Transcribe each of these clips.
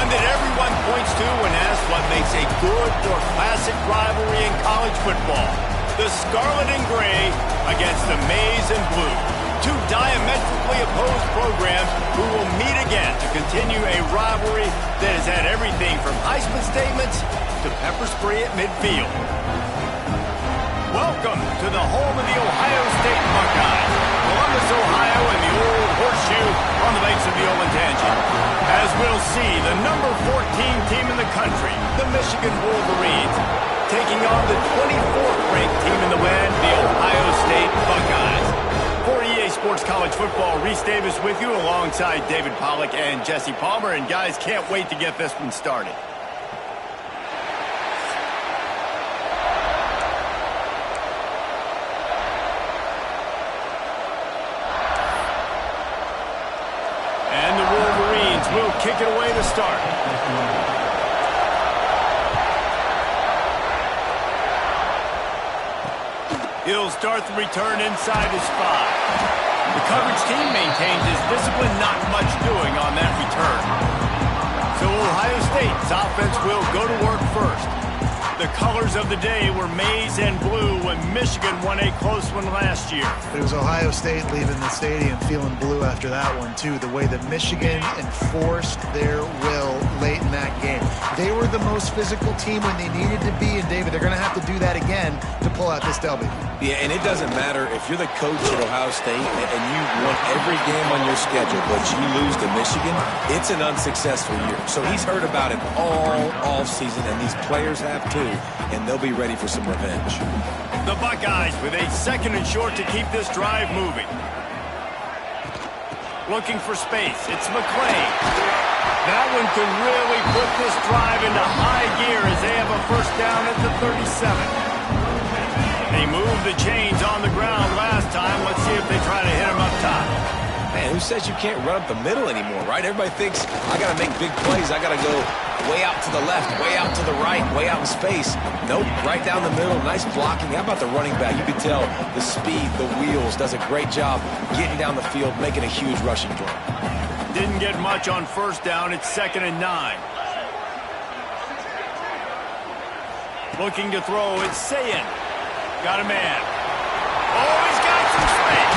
One that everyone points to when asked what makes a good or classic rivalry in college football. The Scarlet and Gray against the Maize and Blue. Two diametrically opposed programs who will meet again to continue a rivalry that has had everything from Heisman statements to pepper spray at midfield. Welcome to the home of the Ohio State Buckeyes, Columbus, Ohio, and the Old Horseshoe on the banks of the Olentangy. As we'll see, the number 14 team in the country, the Michigan Wolverines, taking on the 24th ranked team in the land, the Ohio State Buckeyes. For EA Sports College Football, Reese Davis with you alongside David Pollack and Jesse Palmer. And guys, can't wait to get this one started. And the Wolverines will kick it away to start. He'll start the return inside his 5. The coverage team maintains his discipline, not much doing on that return. So Ohio State's offense will go to work first. The colors of the day were maize and blue when Michigan won a close one last year. It was Ohio State leaving the stadium feeling blue after that one, too. The way that Michigan enforced their will late in that game. They were the most physical team when they needed to be, and David, they're going to have to do that again to pull out this W. Yeah, and it doesn't matter if you're the coach at Ohio State and you won every game on your schedule, but you lose to Michigan, it's an unsuccessful year. So he's heard about it all season, and these players have too, and they'll be ready for some revenge. The Buckeyes with a 2nd and short to keep this drive moving. Looking for space, it's McClain. That one could really put this drive into high gear as they have a first down at the 37. They moved the chains on the ground last time. Let's see if they try to hit him up top. Man, who says you can't run up the middle anymore, right? Everybody thinks, I got to make big plays. I got to go way out to the left, way out to the right, way out in space. Nope, right down the middle. Nice blocking. How about the running back? You can tell the speed, the wheels, does a great job getting down the field, making a huge rushing play. Didn't get much on first down. It's 2nd and 9. Looking to throw. It's Sayin. Got a man. Oh, he's got some space.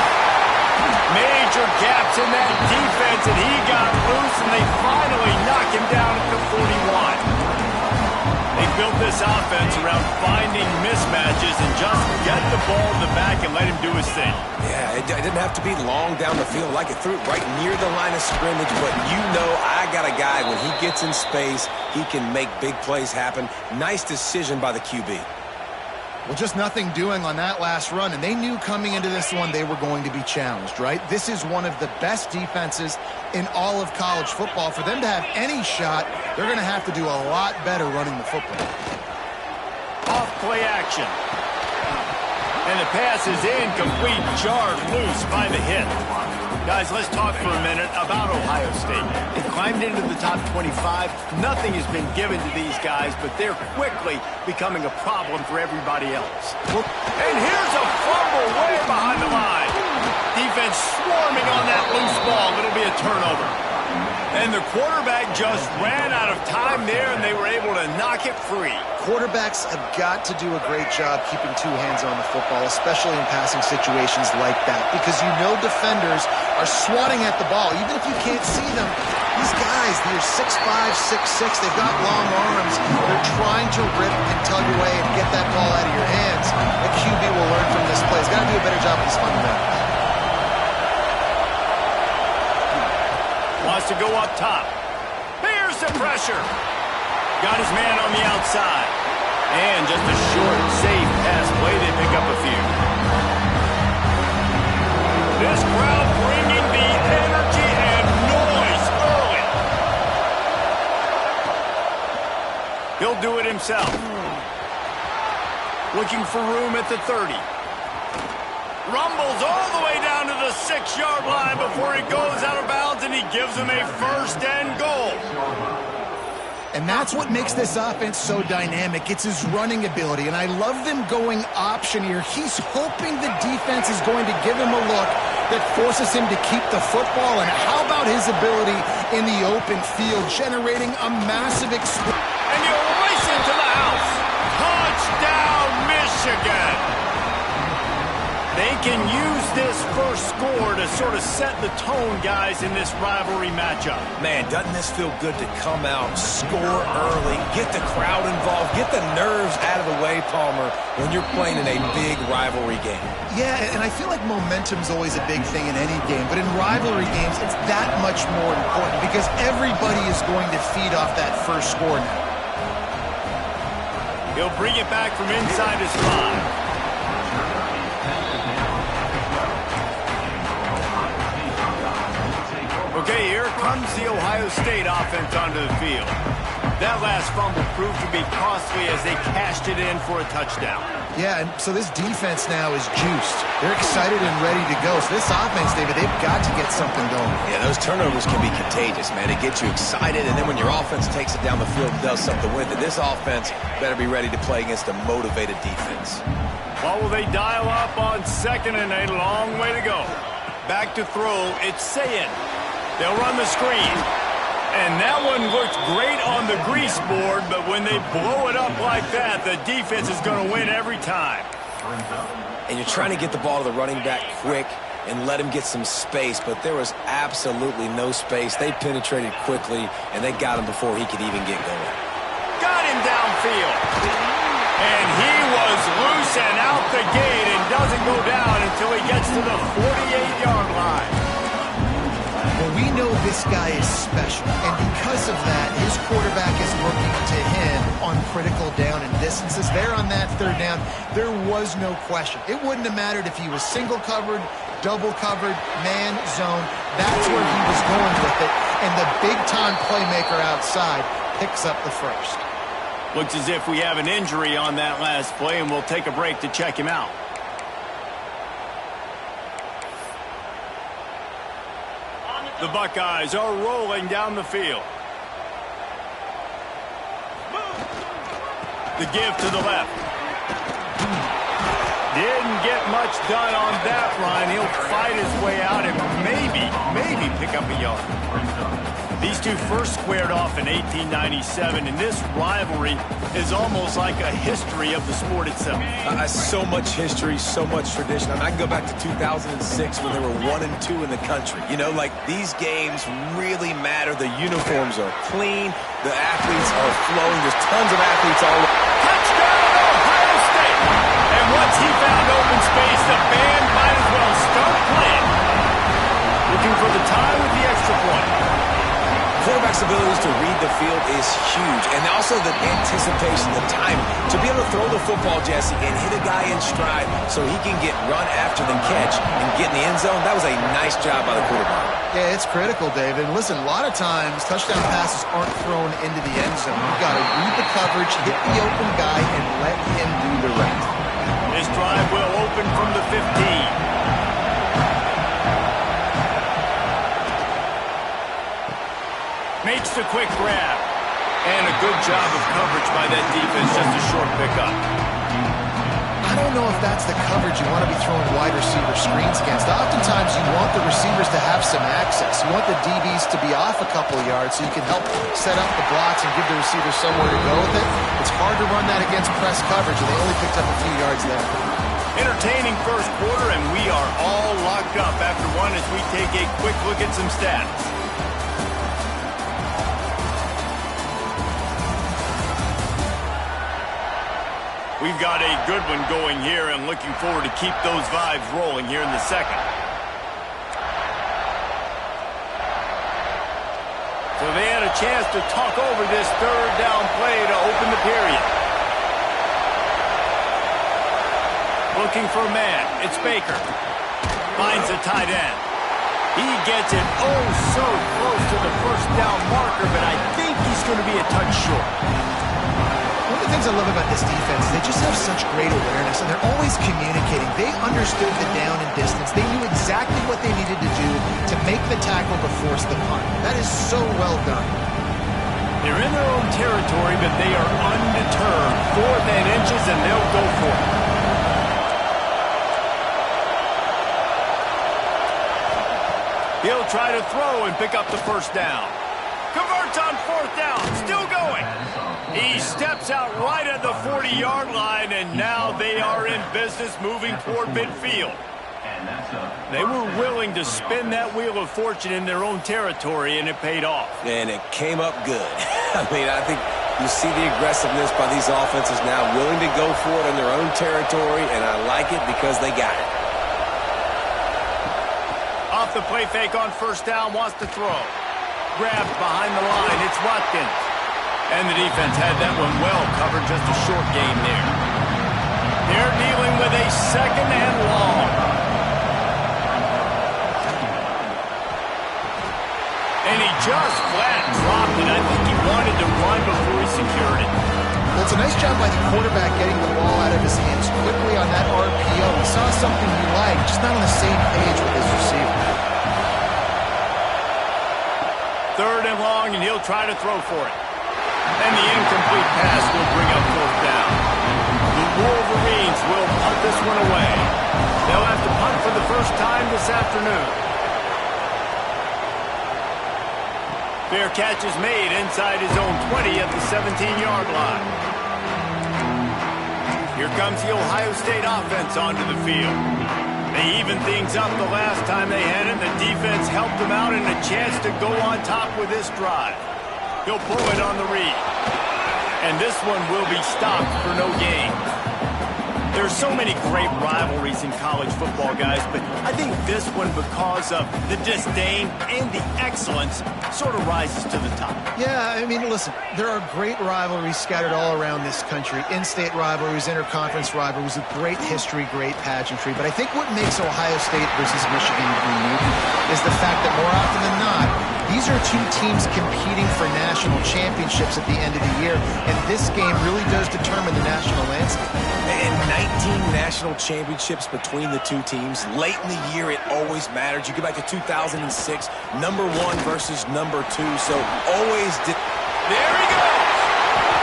Major gaps in that defense, and he got loose, and they finally knock him down at the 41. They built this offense around finding mismatches and just get the ball in the back and let him do his thing. Yeah, it didn't have to be long down the field. Like it threw it right near the line of scrimmage, but you know I got a guy, when he gets in space, he can make big plays happen. Nice decision by the QB. Well, just nothing doing on that last run, and they knew coming into this one they were going to be challenged, right? This is one of the best defenses in all of college football. For them to have any shot, they're going to have to do a lot better running the football. Off play action. And the pass is incomplete, jarred loose by the hit. Guys, let's talk for a minute about Ohio State. They climbed into the top 25. Nothing has been given to these guys, but they're quickly becoming a problem for everybody else. And here's a fumble way behind the line. Defense swarming on that loose ball. It'll be a turnover. And the quarterback just ran out of time there, and they were able to knock it free. Quarterbacks have got to do a great job keeping two hands on the football, especially in passing situations like that, because you know defenders are swatting at the ball. Even if you can't see them, these guys, they're 6'5", 6'6", they've got long arms. They're trying to rip and tug away and get that ball out of your hands. The QB will learn from this play. He's got to do a better job with his fundamentals. Wants to go up top. Here's the pressure. Got his man on the outside. And just a short, safe pass play. They pick up a few. This crowd bringing the energy and noise early. He'll do it himself. Looking for room at the 30. Rumbles all the way down to the 6-yard line before he goes out of bounds, and he gives him a 1st and goal. And that's what makes this offense so dynamic. It's his running ability, and I love them going option here. He's hoping the defense is going to give him a look that forces him to keep the football. And how about his ability in the open field, generating a massive explosion? And you race into the house. Touchdown, Michigan. They can use this first score to sort of set the tone, guys, in this rivalry matchup. Man, doesn't this feel good to come out, score early, get the crowd involved, get the nerves out of the way, Palmer, when you're playing in a big rivalry game. Yeah, and I feel like momentum's always a big thing in any game, but in rivalry games, it's that much more important because everybody is going to feed off that first score now. He'll bring it back from inside his 5. Okay, here comes the Ohio State offense onto the field. That last fumble proved to be costly as they cashed it in for a touchdown. Yeah, and so this defense now is juiced. They're excited and ready to go. So this offense, David, they've got to get something going. Yeah, those turnovers can be contagious, man. They get you excited, and then when your offense takes it down the field and does something with it, this offense better be ready to play against a motivated defense. What will they dial up on second and a long way to go? Back to throw, it's Sayin. They'll run the screen. And that one looks great on the grease board, but when they blow it up like that, the defense is going to win every time. And you're trying to get the ball to the running back quick and let him get some space, but there was absolutely no space. They penetrated quickly, and they got him before he could even get going. Got him downfield. And he was loose and out the gate and doesn't go down until he gets to the 48-yard line. Well, we know this guy is special, and because of that, his quarterback is looking to him on critical down and distances. There on that third down, there was no question. It wouldn't have mattered if he was single covered, double covered, man, zone. That's where he was going with it, and the big-time playmaker outside picks up the first. Looks as if we have an injury on that last play, and we'll take a break to check him out. The Buckeyes are rolling down the field. The give to the left. Didn't get much done on that run. He'll fight his way out and maybe pick up a yard. These two first squared off in 1897, and this rivalry is almost like a history of the sport itself. So much history, so much tradition. I can go back to 2006 when they were 1-2 in the country. You know, like, these games really matter. The uniforms are clean. The athletes are flowing. There's tons of athletes all over. Touchdown, Ohio State! And once he found open space, the band might as well start playing. Looking for the tie with the extra point. Quarterback's abilities to read the field is huge, and also the anticipation, the timing. To be able to throw the football, Jesse, and hit a guy in stride so he can get run after the catch and get in the end zone, that was a nice job by the quarterback. Yeah, it's critical, David. Listen, a lot of times touchdown passes aren't thrown into the end zone. You've got to read the coverage, hit the open guy, and let him do the rest. This drive will open from the 15. Makes the quick grab. And a good job of coverage by that defense. Just a short pickup. I don't know if that's the coverage you want to be throwing wide receiver screens against. Oftentimes you want the receivers to have some access. You want the DBs to be off a couple of yards so you can help set up the blocks and give the receivers somewhere to go with it. It's hard to run that against press coverage, and they only picked up a few yards there. Entertaining first quarter, and we are all locked up after one as we take a quick look at some stats. We've got a good one going here and looking forward to keep those vibes rolling here in the second. So they had a chance to talk over this third down play to open the period. Looking for a man. It's Baker. Finds a tight end. He gets it oh so close to the first down marker, but I think he's going to be a touch short. One of the things I love about this defense is they just have such great awareness, and they're always communicating. They understood the down and distance. They knew exactly what they needed to do to make the tackle to force the punt. That is so well done. They're in their own territory, but they are undeterred. 4th and inches, and they'll go for it. He'll try to throw and pick up the first down. Converts on fourth down, still going. He steps out right at the 40-yard line, and now they are in business moving toward midfield. They were willing to spin that wheel of fortune in their own territory, and it paid off. And it came up good. I mean, I think you see the aggressiveness by these offenses now, willing to go for it in their own territory, and I like it because they got it. Off the play fake on first down, wants to throw. Grabbed behind the line, it's Watkins. And the defense had that one well covered, just a short gain there. They're dealing with a second and long. And he just flat dropped it. I think he wanted to run before he secured it. Well, it's a nice job by the quarterback getting the ball out of his hands quickly on that RPO. He saw something he liked, just not on the same page with his receiver. Third and long, and he'll try to throw for it. And the incomplete pass will bring up fourth down. The Wolverines will punt this one away. They'll have to punt for the first time this afternoon. Fair catch is made inside his own 20 at the 17-yard line. Here comes the Ohio State offense onto the field. They evened things up the last time they had it. The defense helped them out and a chance to go on top with this drive. He'll pull it on the read. And this one will be stopped for no gain. There's so many great rivalries in college football, guys, but I think this one, because of the disdain and the excellence, sort of rises to the top. Yeah, I mean, listen, there are great rivalries scattered all around this country. In-state rivalries, interconference rivalries with great history, great pageantry. But I think what makes Ohio State versus Michigan unique is the fact that more often than not, these are two teams competing for national championships at the end of the year, and this game really does determine the national landscape. And 19 national championships between the two teams. Late in the year, it always matters. You go back to 2006, number 1 versus number 2, so always did. There he goes!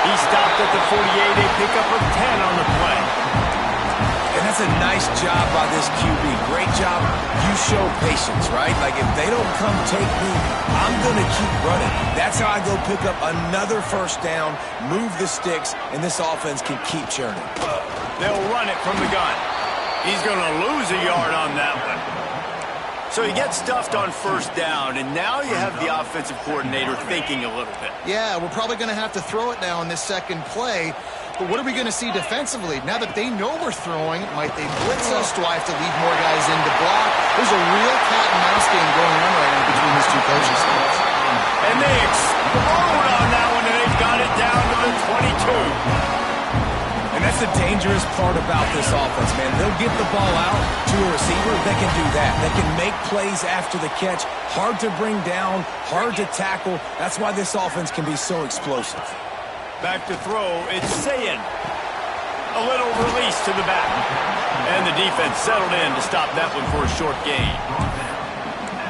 He stopped at the 48, a pickup of 10 on the play. And that's a nice job by this QB. Great job. You show patience, right? Like, if they don't come take me, I'm going to keep running. That's how I go pick up another first down, move the sticks, and this offense can keep churning. They'll run it from the gun. He's going to lose a yard on that one. So he gets stuffed on first down, and now you have the offensive coordinator thinking a little bit. Yeah, we're probably going to have to throw it now in this second play. But what are we going to see defensively? Now that they know we're throwing, might they blitz us? Do I have to leave more guys in to block? There's a real cat and mouse game going on right now between these two coaching staffs. And they explode on that one, and they've got it down to the 22. And that's the dangerous part about this offense, man. They'll get the ball out to a receiver. They can do that. They can make plays after the catch. Hard to bring down, hard to tackle. That's why this offense can be so explosive. Back to throw, it's Sayin. A little release to the back. And the defense settled in to stop that one for a short gain.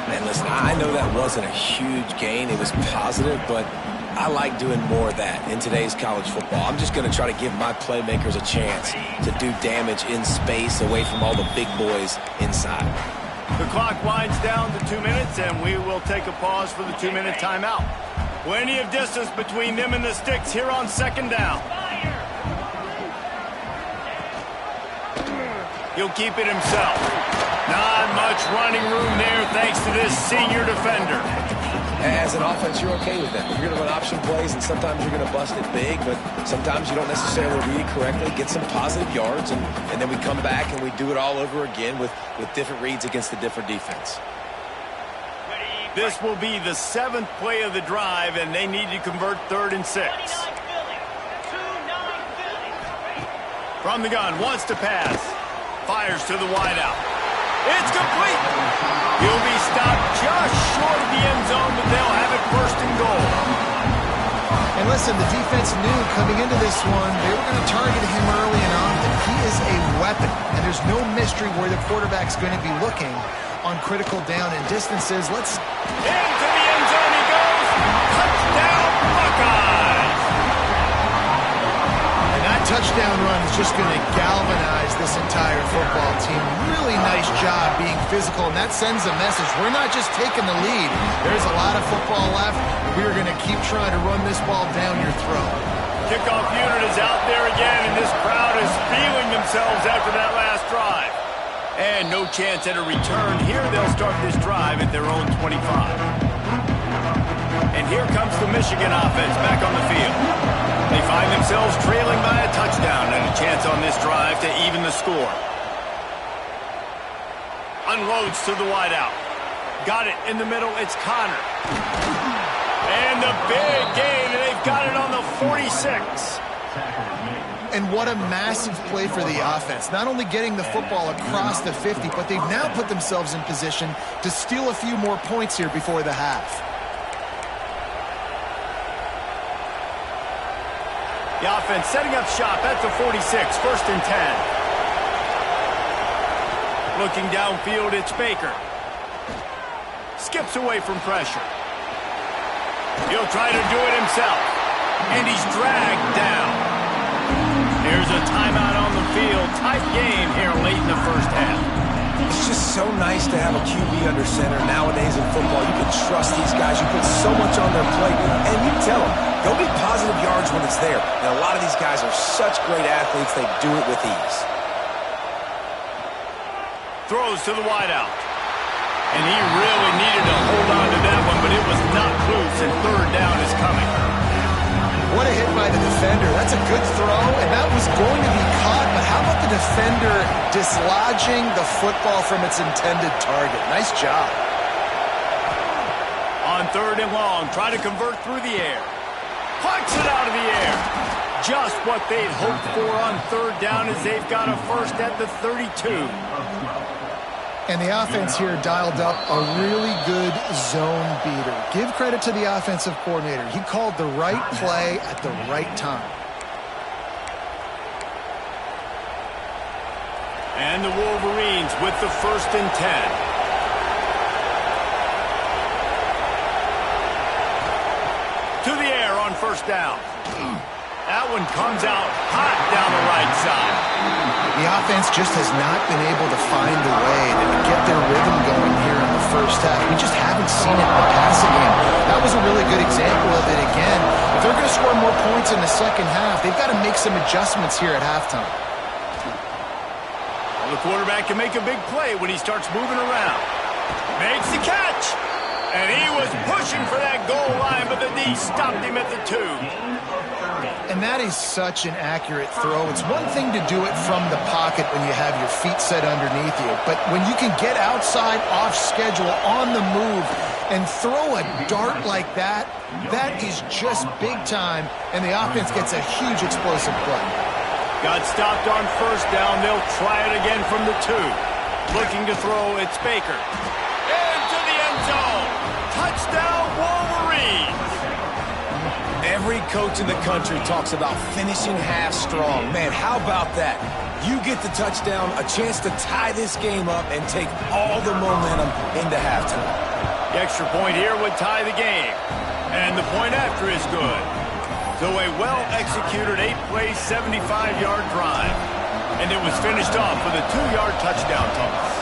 Man, listen, I know that wasn't a huge gain. It was positive, but I like doing more of that in today's college football. I'm just going to try to give my playmakers a chance to do damage in space away from all the big boys inside. The clock winds down to 2 minutes, and we will take a pause for the 2-minute timeout. Plenty of distance between them and the sticks here on second down. He'll keep it himself. Not much running room there thanks to this senior defender. As an offense, you're okay with that. You're going to run option plays, and sometimes you're going to bust it big, but sometimes you don't necessarily read correctly, get some positive yards, and then we come back and we do it all over again with different reads against the different defense. This will be the 7th play of the drive, and they need to convert 3rd and 6. From the gun, wants to pass. Fires to the wideout. It's complete. He'll be stopped just short of the end zone, but they'll have it 1st and goal. And listen, the defense knew coming into this one, they were going to target him early and often. He is a weapon, and there's no mystery where the quarterback's going to be looking on critical down and distances. Let's... Into the end zone he goes. Touchdown, Buckeyes. And that That touchdown run is just going to galvanize this entire football team. Really nice job being physical, and that sends a message. We're not just taking the lead. There's a lot of football left. We're going to keep trying to run this ball down your throat. Kickoff unit is out there again, and this crowd is feeling themselves after that last drive. And no chance at a return. Here they'll start this drive at their own 25. And here comes the Michigan offense back on the field. They find themselves trailing by a touchdown and a chance on this drive to even the score. Unloads to the wideout. Got it in the middle. It's Connor. And the big gain, and they've got it on the 46. And what a massive play for the offense. Not only getting the football across the 50, but they've now put themselves in position to steal a few more points here before the half. The offense setting up shop at the 46, 1st and 10. Looking downfield, it's Baker. Skips away from pressure. He'll try to do it himself. And he's dragged down. There's a timeout on the field. Tight game here late in the first half. It's just so nice to have a QB under center. Nowadays in football, you can trust these guys. You put so much on their plate. And you tell them, go get positive yards when it's there. And a lot of these guys are such great athletes, they do it with ease. Throws to the wideout. And he really needed to hold on to that one, but it was not loose, and 3rd down is coming. What a hit by the defender. That's a good throw, and that was going to be caught, but how about the defender dislodging the football from its intended target? Nice job. On 3rd and long, try to convert through the air. Plucks it out of the air. Just what they'd hoped for on 3rd down as they've got a first at the 32. And the offense here dialed up a really good zone beater. Give credit to the offensive coordinator. He called the right play at the right time. And the Wolverines with the 1st and 10. To the air on 1st down. That one comes out hot down the right side. The offense just has not been able to find a way to get their rhythm going here in the first half. We just haven't seen it in the passing game. That was a really good example of it again. If they're going to score more points in the second half, they've got to make some adjustments here at halftime. Well, the quarterback can make a big play when he starts moving around. Makes the catch. And he was pushing for that goal line, but the D stopped him at the 2. And that is such an accurate throw. It's one thing to do it from the pocket when you have your feet set underneath you, but when you can get outside, off schedule, on the move, and throw a dart like that, that is just big time, and the offense gets a huge explosive play. Got stopped on 1st down. They'll try it again from the 2. Looking to throw, it's Baker. Into the end zone. Touchdown, Wolverines. Every coach in the country talks about finishing half strong. Man, how about that? You get the touchdown, a chance to tie this game up and take all the momentum into halftime. The extra point here would tie the game. And the point after is good. So a well-executed 8-play, 75-yard drive. And it was finished off with a 2-yard touchdown toss.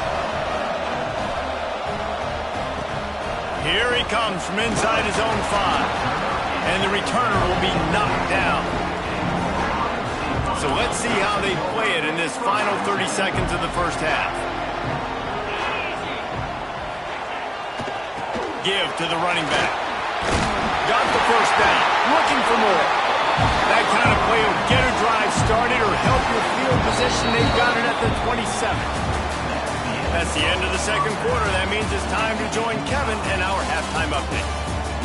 Here he comes from inside his own 5. And the returner will be knocked down. So let's see how they play it in this final 30 seconds of the first half. Give to the running back. Got the 1st down. Looking for more. That kind of play will get a drive started or help your field position. They've got it at the 27. That's the end of the second quarter. That means it's time to join Kevin and our halftime update.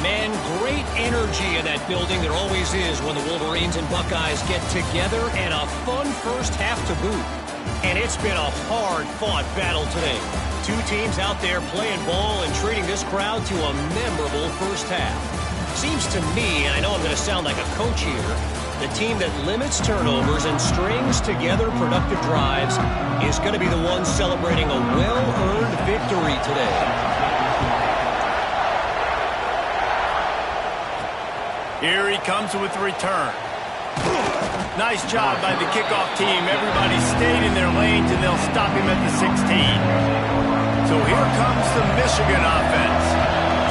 Man, great energy in that building. There always is when the Wolverines and Buckeyes get together, and a fun first half to boot. And it's been a hard-fought battle today. 2 teams out there playing ball and treating this crowd to a memorable first half. Seems to me, and I know I'm going to sound like a coach here, the team that limits turnovers and strings together productive drives is going to be the one celebrating a well-earned victory today. Here he comes with the return. Nice job by the kickoff team. Everybody stayed in their lanes, and they'll stop him at the 16. So here comes the Michigan offense.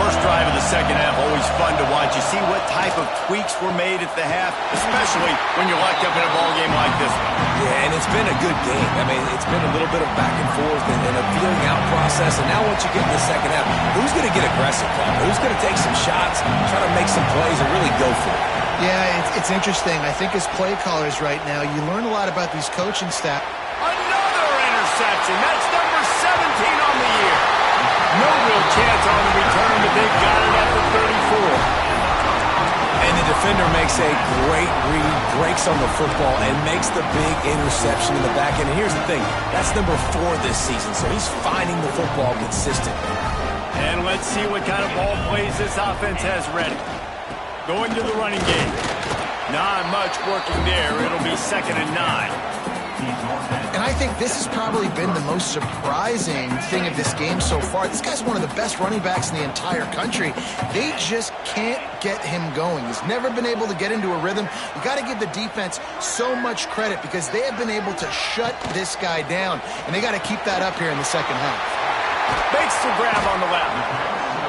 First drive of the second half, always fun to watch. You see what type of tweaks were made at the half, especially when you're locked up in a ball game like this one. Yeah, and it's been a good game. I mean, it's been a little bit of back and forth and a feeling out process. And now once you get in the second half, who's going to get aggressive, Paul? Who's going to take some shots, try to make some plays, and really go for it? Yeah, it's interesting. I think as play callers right now, you learn a lot about these coaching staff. Another interception. That's number 17 on the year. No real chance on the return, but they've got it at the 34. And the defender makes a great read, breaks on the football, and makes the big interception in the back end. And here's the thing, that's number 4 this season, so he's finding the football consistently. And let's see what kind of ball plays this offense has ready. Going to the running game. Not much working there. It'll be 2nd and 9. And I think this has probably been the most surprising thing of this game so far. This guy's one of the best running backs in the entire country. They just can't get him going. He's never been able to get into a rhythm. You got to give the defense so much credit because they have been able to shut this guy down. And they got to keep that up here in the second half. Makes the grab on the left.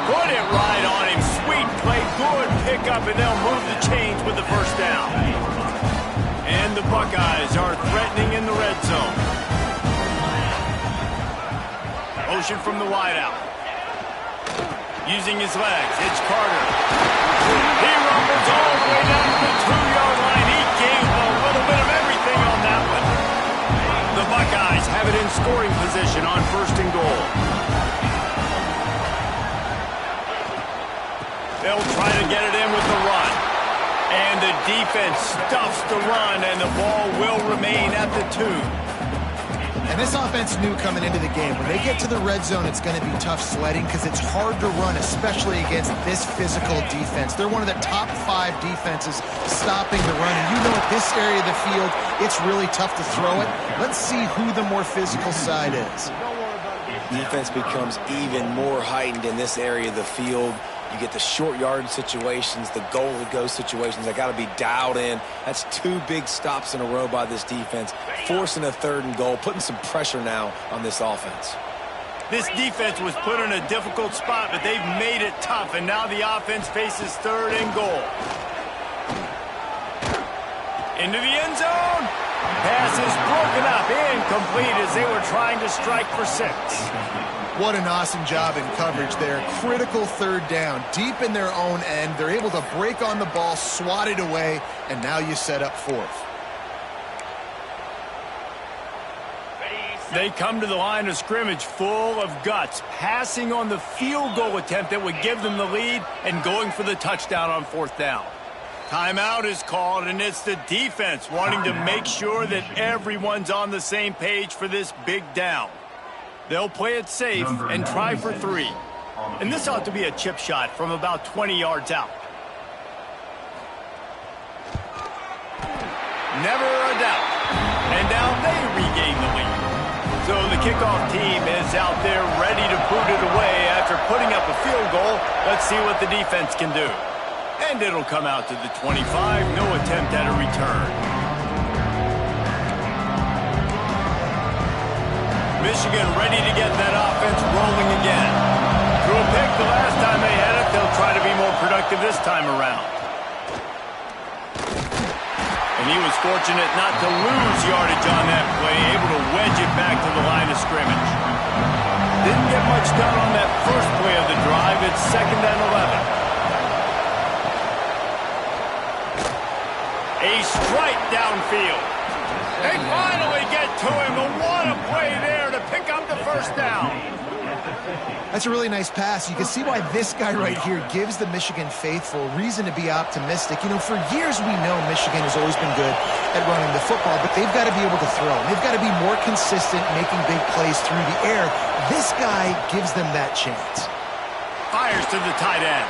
Put it right on him. Sweet play. Good pickup, and they'll move the chains with the first down. And the Buckeyes are threatening in the red zone. Motion from the wideout. Using his legs. It's Carter. He rumbles all the way down to the 2-yard line. He gained a little bit of everything on that one. The Buckeyes have it in scoring position on 1st and goal. They'll try to get it in with the run. And the defense stuffs the run, and the ball will remain at the 2. And this offense knew coming into the game, when they get to the red zone, it's going to be tough sledding because it's hard to run, especially against this physical defense. They're one of the top 5 defenses stopping the run. And you know at this area of the field, it's really tough to throw it. Let's see who the more physical side is. Defense becomes even more heightened in this area of the field. You get the short yard situations, the goal-to-go situations. They got to be dialed in. That's 2 big stops in a row by this defense, forcing a 3rd and goal, putting some pressure now on this offense. This defense was put in a difficult spot, but they've made it tough, and now the offense faces 3rd and goal. Into the end zone. Pass is broken up, incomplete as they were trying to strike for 6. What an awesome job in coverage there. Critical 3rd down, deep in their own end. They're able to break on the ball, swat it away, and now you set up 4th. They come to the line of scrimmage full of guts, passing on the field goal attempt that would give them the lead and going for the touchdown on 4th down. Timeout is called, and it's the defense wanting to make sure that everyone's on the same page for this big down. They'll play it safe and try for 3. And this ought to be a chip shot from about 20 yards out. Never a doubt. And now they regain the lead. So the kickoff team is out there ready to boot it away after putting up a field goal. Let's see what the defense can do. And it'll come out to the 25. No attempt at a return. Michigan ready to get that offense rolling again. Threw a pick the last time they had it. They'll try to be more productive this time around. And he was fortunate not to lose yardage on that play, able to wedge it back to the line of scrimmage. Didn't get much done on that first play of the drive. It's 2nd and 11. A strike downfield. They finally get to him, but what a play there to pick up the first down. That's a really nice pass. You can see why this guy right here gives the Michigan faithful reason to be optimistic. You know, for years we know Michigan has always been good at running the football, but they've got to be able to throw. They've got to be more consistent making big plays through the air. This guy gives them that chance. Fires to the tight end.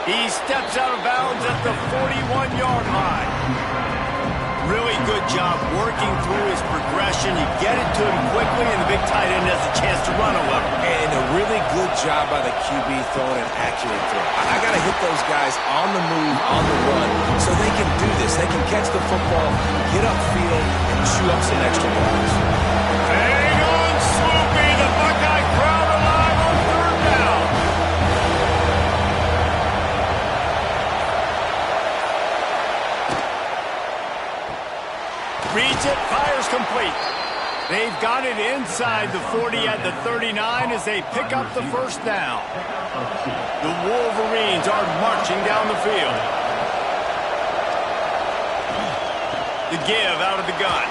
He steps out of bounds at the 41-yard line. Really good job working through his progression. You get it to him quickly, and the big tight end has a chance to run a level. And a really good job by the QB throwing an accurate throw. I got to hit those guys on the move, on the run, so they can do this. They can catch the football, get upfield, and chew up some extra yards. Hang on, Sloopy. The Buckeye crowd alive on third down. Reads it, fires complete. They've got it inside the 40 at the 39 as they pick up the first down. The Wolverines are marching down the field. The give out of the gun.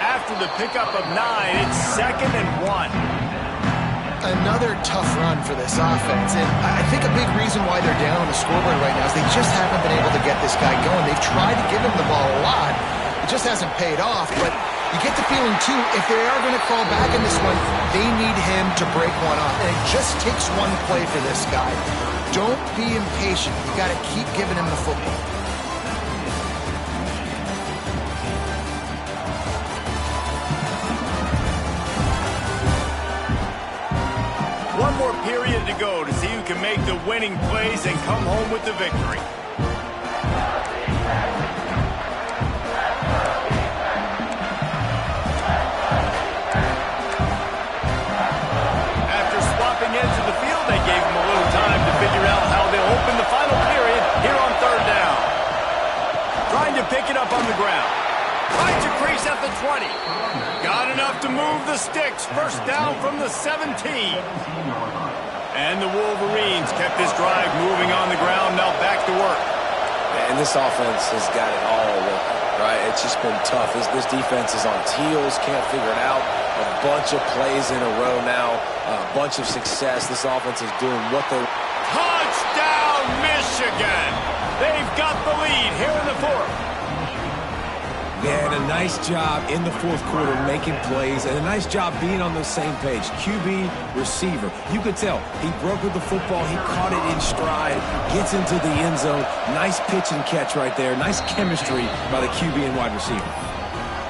After the pickup of 9, it's 2nd and 1. Another tough run for this offense, and I think a big reason why they're down on the scoreboard right now is they just haven't been able to get this guy going. They've tried to give him the ball a lot. It just hasn't paid off, but you get the feeling, too, if they are going to crawl back in this one, they need him to break one off. And it just takes one play for this guy. Don't be impatient. You got to keep giving him the football. One more period to go to see who can make the winning plays and come home with the victory. After swapping into the field, they gave him a little time to figure out how they'll open the final period here on third down. Trying to pick it up on the ground. Trying to crease at the 20. Got enough to move the sticks. First down from the 17. And the Wolverines kept this drive moving on the ground. Now back to work. And this offense has got it all working, right? It's just been tough. This defense is on its heels, can't figure it out. A bunch of plays in a row now, a bunch of success. This offense is doing what they... Touchdown, Michigan! They've got the lead here in the fourth. Yeah, and a nice job in the fourth quarter making plays, and a nice job being on the same page. QB, receiver. You could tell he broke with the football. He caught it in stride, gets into the end zone. Nice pitch and catch right there. Nice chemistry by the QB and wide receiver.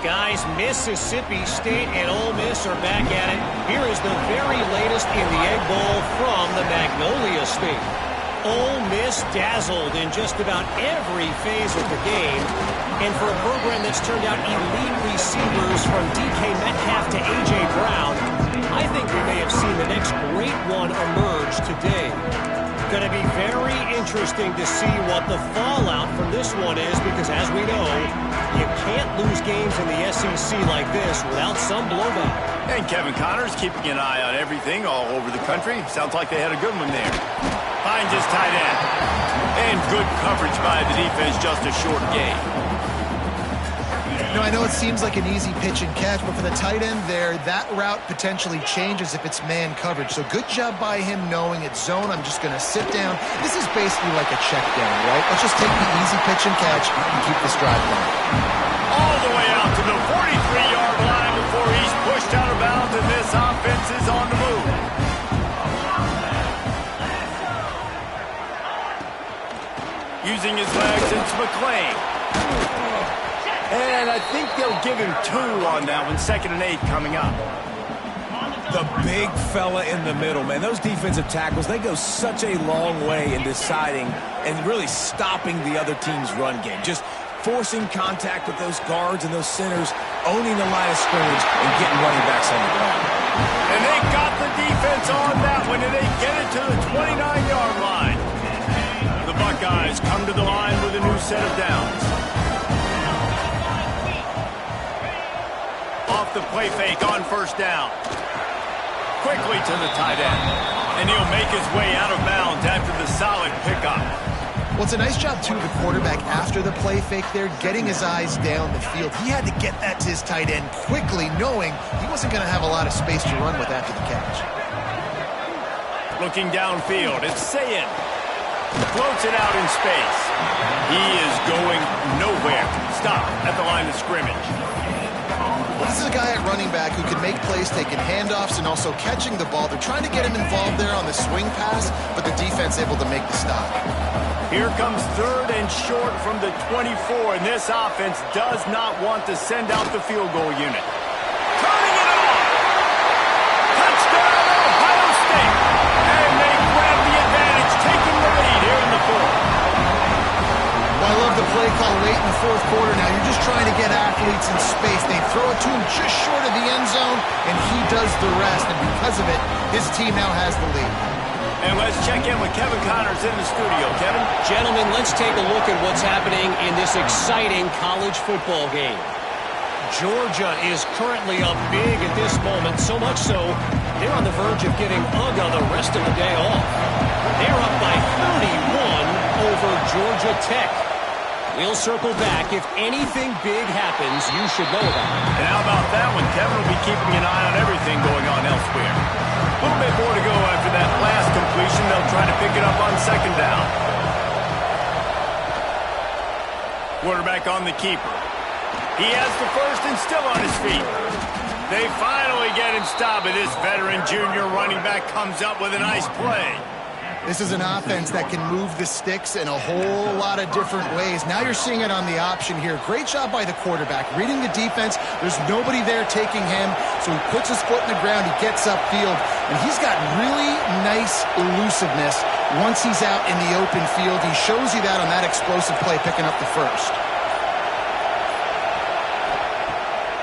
Guys, Mississippi State and Ole Miss are back at it. Here is the very latest in the Egg Bowl from the Magnolia State. Ole Miss dazzled in just about every phase of the game. And for a program that's turned out elite receivers from DK Metcalf to A.J. Brown, I think we may have seen the next great one emerge today. Going to be very interesting to see what the fallout from this one is, because as we know, you can't lose games in the SEC like this without some blowback. And Kevin Connors keeping an eye on everything all over the country. Sounds like they had a good one there. Finds his tight end. And good coverage by the defense, just a short gain. You know, I know it seems like an easy pitch and catch, but for the tight end there, that route potentially changes if it's man coverage. So good job by him knowing it's zone. I'm just going to sit down. This is basically like a check down, right? Let's just take the easy pitch and catch and keep this drive going. All the way out to the 43-yard line before he's pushed out of bounds, and this offense is on the move. Using his legs, it's McClain. And I think they'll give him 2 on that one. 2nd and 8 coming up. The big fella in the middle, man. Those defensive tackles, they go such a long way in deciding and really stopping the other team's run game. Just forcing contact with those guards and those centers, owning the line of scrimmage, and getting running backs on the ground. And they got the defense on that one, and they get it to the 29-yard line. The Buckeyes come to the line with a new set of downs. Off the play fake on first down. Quickly to the tight end. And he'll make his way out of bounds after the solid pickup. Well, it's a nice job, too, the quarterback after the play fake there, getting his eyes down the field. He had to get that to his tight end quickly, knowing he wasn't going to have a lot of space to run with after the catch. Looking downfield, it's Sayin. Floats it out in space. He is going nowhere. Stop at the line of scrimmage. Well, this is a guy at running back who can make plays, taking handoffs, and also catching the ball. They're trying to get him involved there on the swing pass, but the defense able to make the stop. Here comes 3rd and short from the 24, and this offense does not want to send out the field goal unit. Turning it on! Touchdown, Ohio call late in the fourth quarter now. You're just trying to get athletes in space. They throw it to him just short of the end zone, and he does the rest. And because of it, his team now has the lead. And let's check in with Kevin Connors in the studio. Kevin? Gentlemen, let's take a look at what's happening in this exciting college football game. Georgia is currently up big at this moment, so much so they're on the verge of getting UGA the rest of the day off. They're up by 31 over Georgia Tech. We'll circle back. If anything big happens, you should know about it. And how about that one? Kevin will be keeping an eye on everything going on elsewhere. A little bit more to go after that last completion. They'll try to pick it up on second down. Quarterback on the keeper. He has the first and still on his feet. They finally get him stopped, and this veteran junior running back comes up with a nice play. This is an offense that can move the sticks in a whole lot of different ways. Now you're seeing it on the option here. Great job by the quarterback. Reading the defense, there's nobody there taking him, so he puts his foot in the ground, he gets upfield, and he's got really nice elusiveness once he's out in the open field. He shows you that on that explosive play, picking up the first.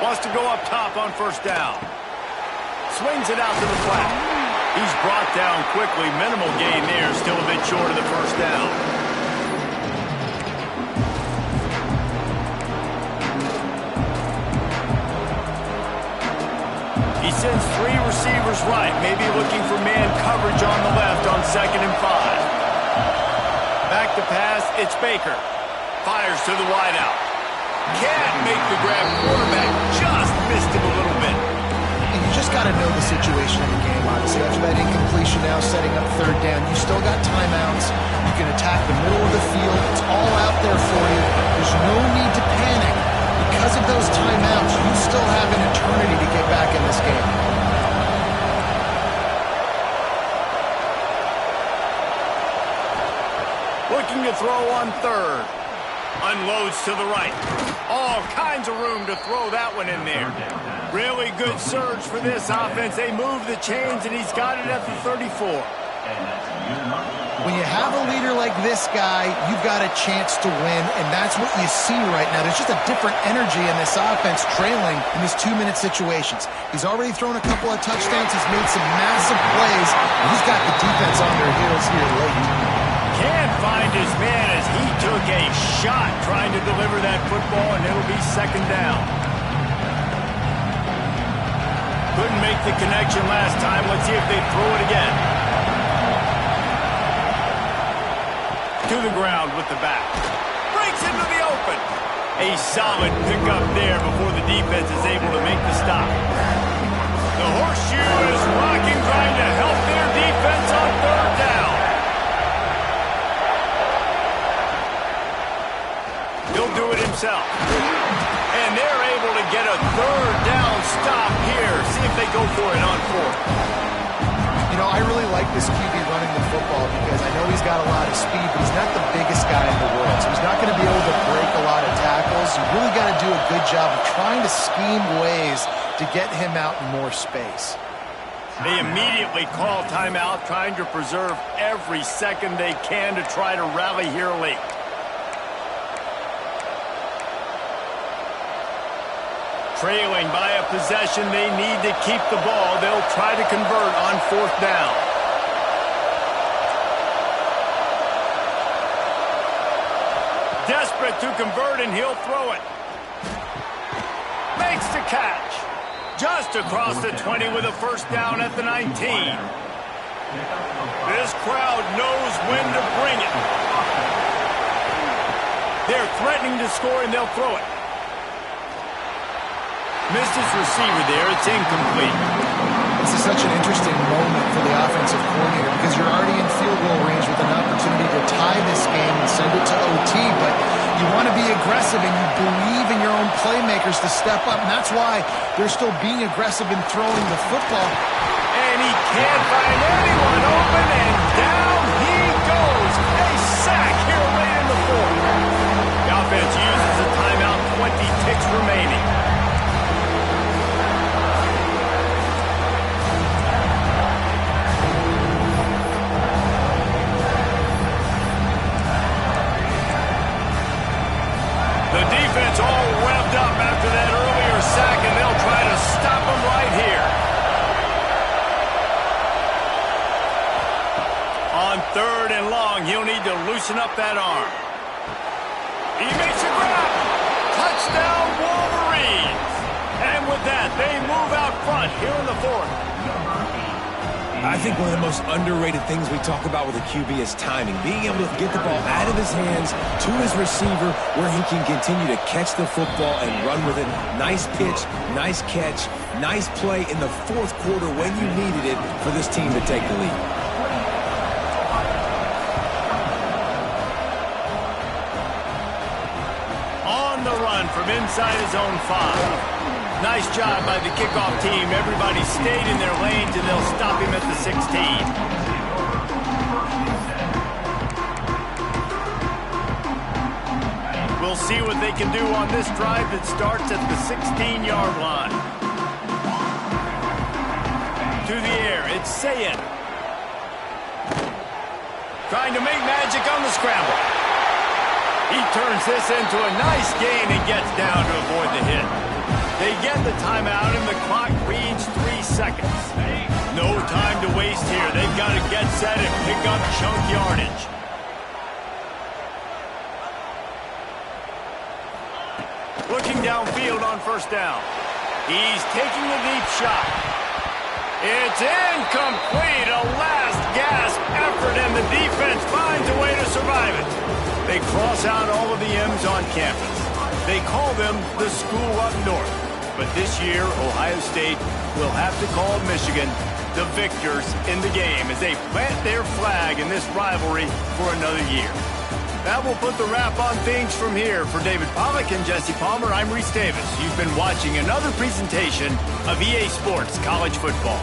Wants to go up top on first down. Swings it out to the flat. He's brought down quickly. Minimal gain there. Still a bit short of the first down. He sends three receivers right. Maybe looking for man coverage on the left on 2nd and 5. Back to pass. It's Baker. Fires to the wideout. Can't make the grab. Quarterback just missed him a little bit. And you just got to know the situation in the game, honestly. After that incompletion now, setting up third down, you still got timeouts. You can attack the middle of the field. It's all out there for you. There's no need to panic. Because of those timeouts, you still have an eternity to get back in this game. Looking to throw on third. Unloads to the right. All kinds of room to throw that one in there. Really good surge for this offense. They move the chains, and he's got it at the 34. When you have a leader like this guy, you've got a chance to win, and that's what you see right now. There's just a different energy in this offense trailing in these 2-minute situations. He's already thrown a couple of touchdowns. He's made some massive plays, and he's got the defense on their heels here late. Can't find his man as he took a shot trying to deliver that football, and it'll be second down. Couldn't make the connection last time. Let's see if they throw it again. To the ground with the back. Breaks into the open. A solid pickup there before the defense is able to make the stop. The horseshoe is rocking, trying to help their defense on third down. He'll do it himself. And they're able to get a third down stop here. See if they go for it on fourth. You know, I really like this QB running the football because I know he's got a lot of speed, but he's not the biggest guy in the world. So he's not going to be able to break a lot of tackles. You really got to do a good job of trying to scheme ways to get him out in more space. They immediately call timeout, trying to preserve every second they can to try to rally here late. Trailing by a possession, they need to keep the ball. They'll try to convert on fourth down. Desperate to convert, and he'll throw it. Makes the catch. Just across the 20 with a first down at the 19. This crowd knows when to bring it. They're threatening to score, and they'll throw it. Missed his receiver there. It's incomplete. This is such an interesting moment for the offensive coordinator because you're already in field goal range with an opportunity to tie this game and send it to OT, but you want to be aggressive and you believe in your own playmakers to step up, and that's why they're still being aggressive in throwing the football. And he can't find anyone open, and down he goes. A sack here late in the fourth. The offense uses a timeout, 20 ticks remaining. On 3rd and long, he'll need to loosen up that arm. He makes a grab. Touchdown, Wolverines. And with that, they move out front here in the 4th. I think one of the most underrated things we talk about with a QB is timing. Being able to get the ball out of his hands to his receiver where he can continue to catch the football and run with it. Nice pitch, nice catch, nice play in the 4th quarter when you needed it for this team to take the lead. On the run from inside his own 5. Nice job by the kickoff team. Everybody stayed in their lanes, and they'll stop him at the 16. We'll see what they can do on this drive that starts at the 16-yard line. To the air, it's Sayin. Trying to make magic on the scramble. He turns this into a nice gain and gets down to avoid the hit. They get the timeout, and the clock reads 3 seconds. No time to waste here. They've got to get set and pick up chunk yardage. Looking downfield on 1st down. He's taking the deep shot. It's incomplete. A last gasp effort, and the defense finds a way to survive it. They cross out all of the M's on campus. They call them the school up north. But this year, Ohio State will have to call Michigan the victors in the game as they plant their flag in this rivalry for another year. That will put the wrap on things from here. For David Pollack and Jesse Palmer, I'm Reese Davis. You've been watching another presentation of EA Sports College Football.